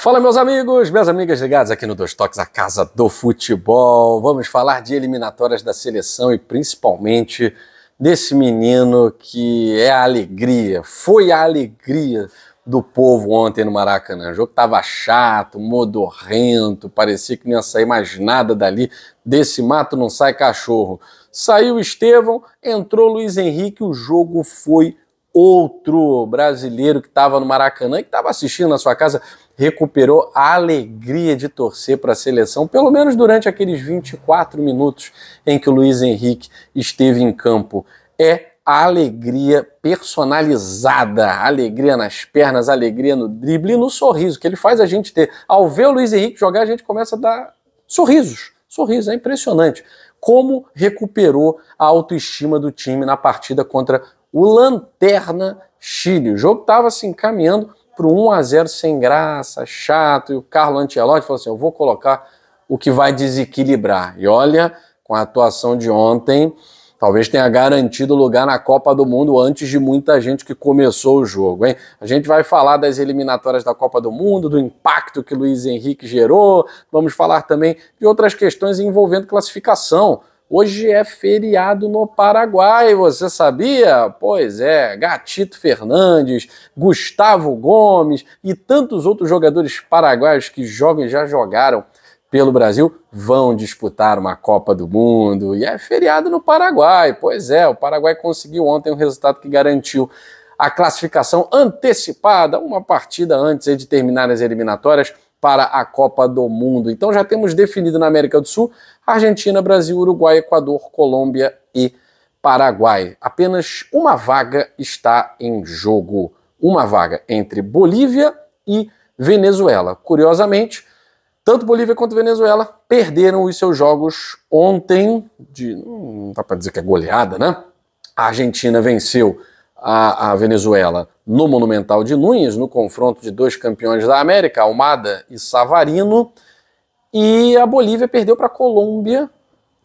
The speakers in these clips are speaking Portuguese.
Fala, meus amigos, minhas amigas ligadas aqui no Dois Toques, a casa do futebol. Vamos falar de eliminatórias da seleção e principalmente desse menino que é a alegria, foi a alegria do povo ontem no Maracanã. O jogo tava chato, modorrento, parecia que não ia sair mais nada dali. Desse mato não sai cachorro. Saiu Estevão, entrou Luiz Henrique, o jogo foi outro brasileiro que estava no Maracanã e que estava assistindo na sua casa, recuperou a alegria de torcer para a seleção, pelo menos durante aqueles 24 minutos em que o Luiz Henrique esteve em campo. É a alegria personalizada, a alegria nas pernas, a alegria no drible e no sorriso, que ele faz a gente ter. Ao ver o Luiz Henrique jogar, a gente começa a dar sorrisos. Sorriso, é impressionante. Como recuperou a autoestima do time na partida contra o Lanterna Chile. O jogo estava se encaminhando para um 1-0 sem graça, chato, e o Carlo Ancelotti falou assim, eu vou colocar o que vai desequilibrar. E olha, com a atuação de ontem, talvez tenha garantido lugar na Copa do Mundo antes de muita gente que começou o jogo, hein? A gente vai falar das eliminatórias da Copa do Mundo, do impacto que Luiz Henrique gerou, vamos falar também de outras questões envolvendo classificação. Hoje é feriado no Paraguai, você sabia? Pois é, Gatito Fernandes, Gustavo Gomes e tantos outros jogadores paraguaios que jogam e já jogaram pelo Brasil vão disputar uma Copa do Mundo. E é feriado no Paraguai, pois é, o Paraguai conseguiu ontem um resultado que garantiu a classificação antecipada, uma partida antes de terminar as eliminatórias para a Copa do Mundo. Então já temos definido na América do Sul Argentina, Brasil, Uruguai, Equador, Colômbia e Paraguai. Apenas uma vaga está em jogo. Uma vaga entre Bolívia e Venezuela. Curiosamente, tanto Bolívia quanto Venezuela perderam os seus jogos ontem. Não dá para dizer que é goleada, né? A Argentina venceu a Venezuela no Monumental de Núñez, no confronto de dois campeões da América, Almada e Savarino. E a Bolívia perdeu para a Colômbia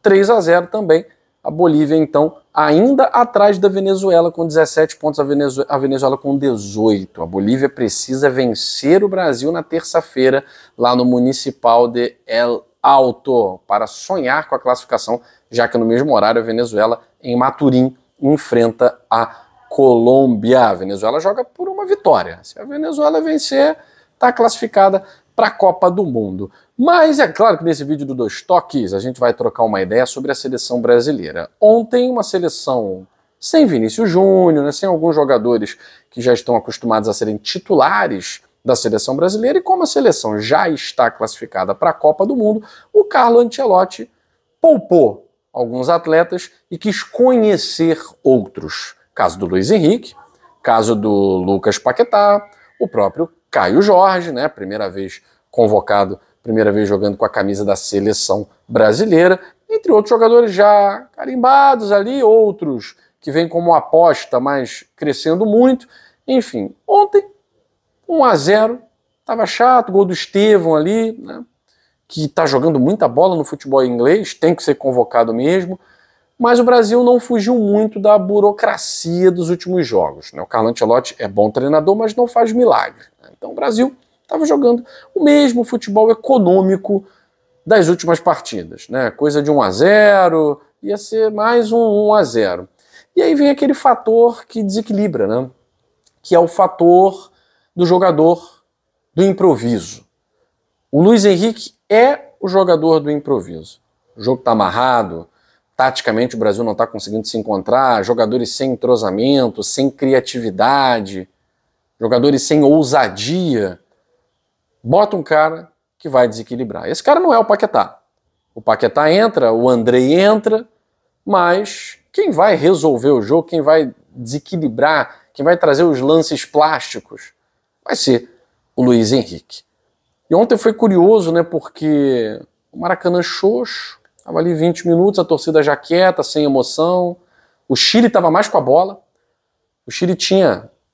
3-0 também. A Bolívia, então, ainda atrás da Venezuela com 17 pontos, a Venezuela com 18. A Bolívia precisa vencer o Brasil na terça-feira, lá no Municipal de El Alto, para sonhar com a classificação, já que no mesmo horário a Venezuela, em Maturim, enfrenta a Colômbia. A Venezuela joga por uma vitória. Se a Venezuela vencer, está classificada para a Copa do Mundo. Mas é claro que nesse vídeo do Dois Toques a gente vai trocar uma ideia sobre a seleção brasileira. Ontem uma seleção sem Vinícius Júnior, né, sem alguns jogadores que já estão acostumados a serem titulares da seleção brasileira, e como a seleção já está classificada para a Copa do Mundo, o Carlo Ancelotti poupou alguns atletas e quis conhecer outros. Caso do Luiz Henrique, caso do Lucas Paquetá, o próprio Caio Jorge, né, primeira vez convocado, primeira vez jogando com a camisa da seleção brasileira, entre outros jogadores já carimbados ali, outros que vêm como aposta, mas crescendo muito. Enfim, ontem, 1-0, estava chato, gol do Estevão ali, né, que está jogando muita bola no futebol inglês, tem que ser convocado mesmo, mas o Brasil não fugiu muito da burocracia dos últimos jogos, né? O Carlo Ancelotti é bom treinador, mas não faz milagre, né? Então o Brasil estava jogando o mesmo futebol econômico das últimas partidas, né? Coisa de 1-0, ia ser mais um 1-0. E aí vem aquele fator que desequilibra, né? Que é o fator do jogador do improviso. O Luiz Henrique é o jogador do improviso. O jogo está amarrado, taticamente o Brasil não está conseguindo se encontrar, jogadores sem entrosamento, sem criatividade, jogadores sem ousadia. Bota um cara que vai desequilibrar. Esse cara não é o Paquetá. O Paquetá entra, o Andrei entra, mas quem vai resolver o jogo, quem vai desequilibrar, quem vai trazer os lances plásticos, vai ser o Luiz Henrique. E ontem foi curioso, né, porque o Maracanã xoxo, estava ali 20 minutos, a torcida já quieta, sem emoção. O Chile estava mais com a bola. O Chile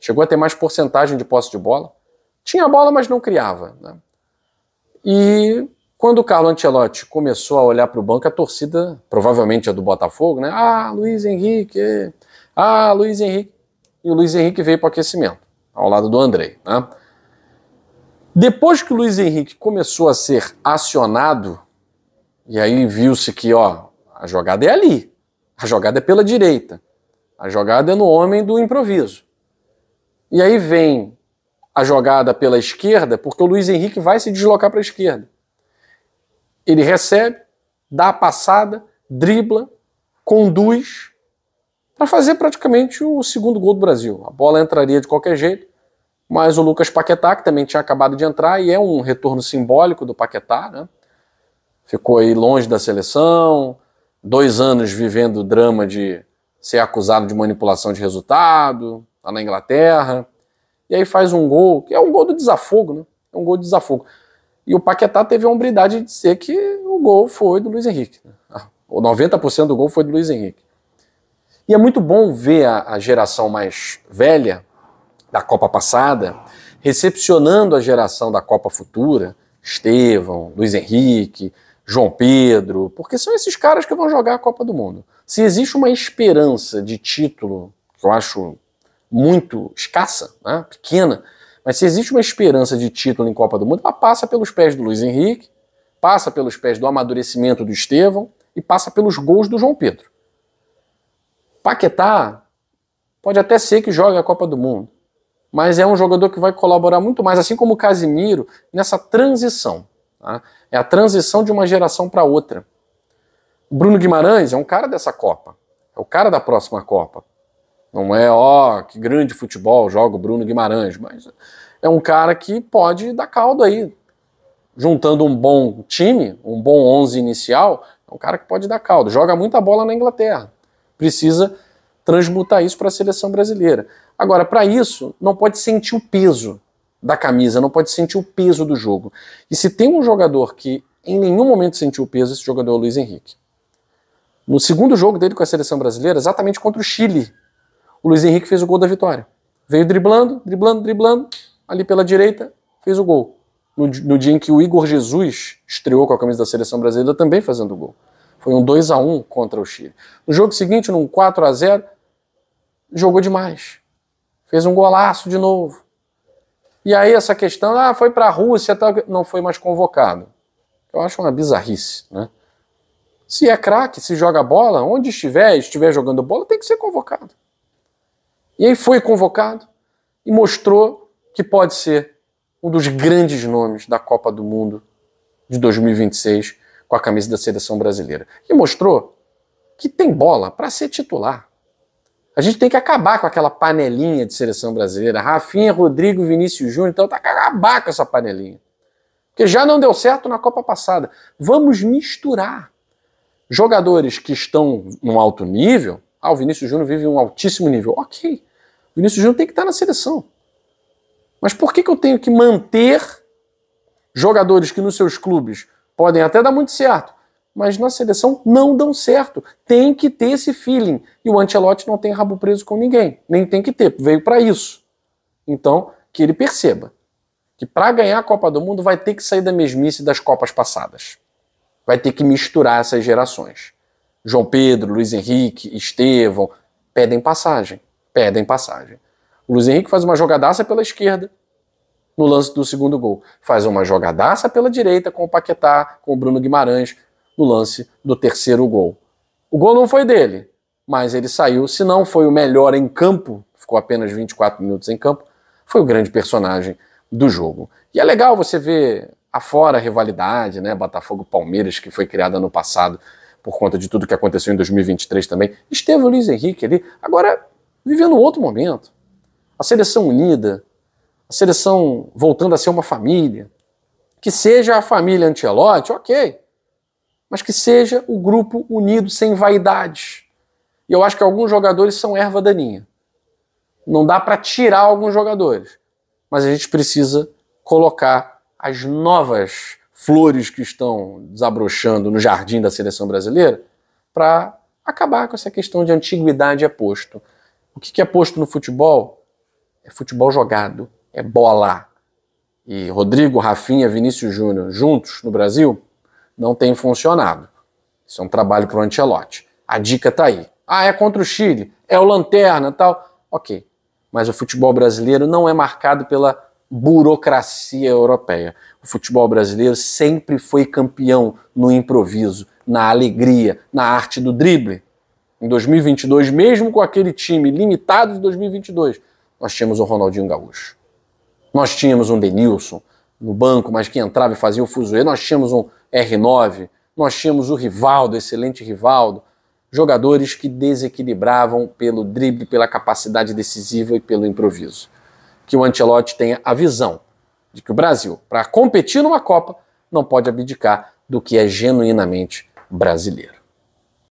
chegou a ter mais porcentagem de posse de bola. Tinha a bola, mas não criava, né? E quando o Carlo Ancelotti começou a olhar para o banco, a torcida, provavelmente a do Botafogo, né? Luiz Henrique, Luiz Henrique. E o Luiz Henrique veio para o aquecimento, ao lado do Andrei, né? Depois que o Luiz Henrique começou a ser acionado, e aí viu-se que a jogada é ali, a jogada é pela direita, a jogada é no homem do improviso. E aí vem a jogada pela esquerda, porque o Luiz Henrique vai se deslocar para a esquerda. Ele recebe, dá a passada, dribla, conduz para fazer praticamente o segundo gol do Brasil. A bola entraria de qualquer jeito, mas o Lucas Paquetá, que também tinha acabado de entrar, e é um retorno simbólico do Paquetá, né? Ficou aí longe da seleção, 2 anos vivendo o drama de ser acusado de manipulação de resultado, tá na Inglaterra, e aí faz um gol, que é um gol do desafogo, né? É um gol de desafogo. E o Paquetá teve a hombridade de dizer que o gol foi do Luiz Henrique. O 90% do gol foi do Luiz Henrique. E é muito bom ver a geração mais velha da Copa passada recepcionando a geração da Copa futura, Estevão, Luiz Henrique, João Pedro, porque são esses caras que vão jogar a Copa do Mundo. Se existe uma esperança de título, que eu acho muito escassa, né, pequena, mas se existe uma esperança de título em Copa do Mundo, ela passa pelos pés do Luiz Henrique, passa pelos pés do amadurecimento do Estevão e passa pelos gols do João Pedro. Paquetá pode até ser que jogue a Copa do Mundo, mas é um jogador que vai colaborar muito mais, assim como o Casimiro, nessa transição. Tá? É a transição de uma geração para outra. O Bruno Guimarães é um cara dessa Copa, é o cara da próxima Copa. Não é, que grande futebol joga o Bruno Guimarães, mas é um cara que pode dar caldo aí. Juntando um bom time, um bom 11 inicial, é um cara que pode dar caldo. Joga muita bola na Inglaterra. Precisa transmutar isso para a seleção brasileira. Agora, para isso, não pode sentir o peso da camisa, não pode sentir o peso do jogo. E se tem um jogador que em nenhum momento sentiu o peso, esse jogador é o Luiz Henrique. No segundo jogo dele com a seleção brasileira, exatamente contra o Chile, o Luiz Henrique fez o gol da vitória. Veio driblando, ali pela direita, fez o gol. No dia em que o Igor Jesus estreou com a camisa da seleção brasileira, também fazendo o gol. Foi um 2-1 contra o Chile. No jogo seguinte, num 4-0, jogou demais. Fez um golaço de novo. E aí essa questão, foi para a Rússia, não foi mais convocado. Eu acho uma bizarrice, né? Se é craque, se joga bola, onde estiver jogando bola, tem que ser convocado. E aí foi convocado e mostrou que pode ser um dos grandes nomes da Copa do Mundo de 2026 com a camisa da seleção brasileira. E mostrou que tem bola para ser titular. A gente tem que acabar com aquela panelinha de seleção brasileira. Rafinha, Rodrigo, Vinícius Júnior, então tem que acabar com essa panelinha. Porque já não deu certo na Copa passada. Vamos misturar jogadores que estão num alto nível. O Vinícius Júnior vive um altíssimo nível. Ok, o Vinícius Júnior tem que estar na seleção. Mas por que eu tenho que manter jogadores que nos seus clubes podem até dar muito certo, mas na seleção não dão certo? Tem que ter esse feeling. E o Ancelotti não tem rabo preso com ninguém. Nem tem que ter, veio para isso. Então, que ele perceba que para ganhar a Copa do Mundo vai ter que sair da mesmice das Copas passadas. Vai ter que misturar essas gerações. João Pedro, Luiz Henrique, Estevão, pedem passagem. O Luiz Henrique faz uma jogadaça pela esquerda no lance do segundo gol. Faz uma jogadaça pela direita com o Paquetá, com o Bruno Guimarães, no lance do terceiro gol. O gol não foi dele, mas ele saiu. Se não foi o melhor em campo, ficou apenas 24 minutos em campo, foi o grande personagem do jogo. E é legal você ver afora a rivalidade, né? Botafogo-Palmeiras, que foi criada no passado por conta de tudo que aconteceu em 2023 também. Esteve o Luiz Henrique ali, agora vivendo um outro momento. A seleção unida, a seleção voltando a ser uma família. Que seja a família Ancelotti, ok. Mas que seja o grupo unido, sem vaidades. E eu acho que alguns jogadores são erva daninha. Não dá para tirar alguns jogadores. Mas a gente precisa colocar as novas flores que estão desabrochando no jardim da seleção brasileira para acabar com essa questão de antiguidade é posto. O que é posto no futebol? É futebol jogado, é bola. E Rodrigo, Rafinha, Vinícius Júnior juntos no Brasil não tem funcionado. Isso é um trabalho para o Ancelotti. A dica está aí. É contra o Chile, é o lanterna e tal. Ok, mas o futebol brasileiro não é marcado pela burocracia europeia. O futebol brasileiro sempre foi campeão no improviso, na alegria, na arte do drible. Em 2022, mesmo com aquele time limitado de 2022, nós tínhamos o Ronaldinho Gaúcho. Nós tínhamos um Denilson no banco, mas que entrava e fazia o fuzuê. Nós tínhamos um R9, nós tínhamos o Rivaldo, excelente Rivaldo. Jogadores que desequilibravam pelo drible, pela capacidade decisiva e pelo improviso. Que o Ancelotti tenha a visão de que o Brasil, para competir numa Copa, não pode abdicar do que é genuinamente brasileiro.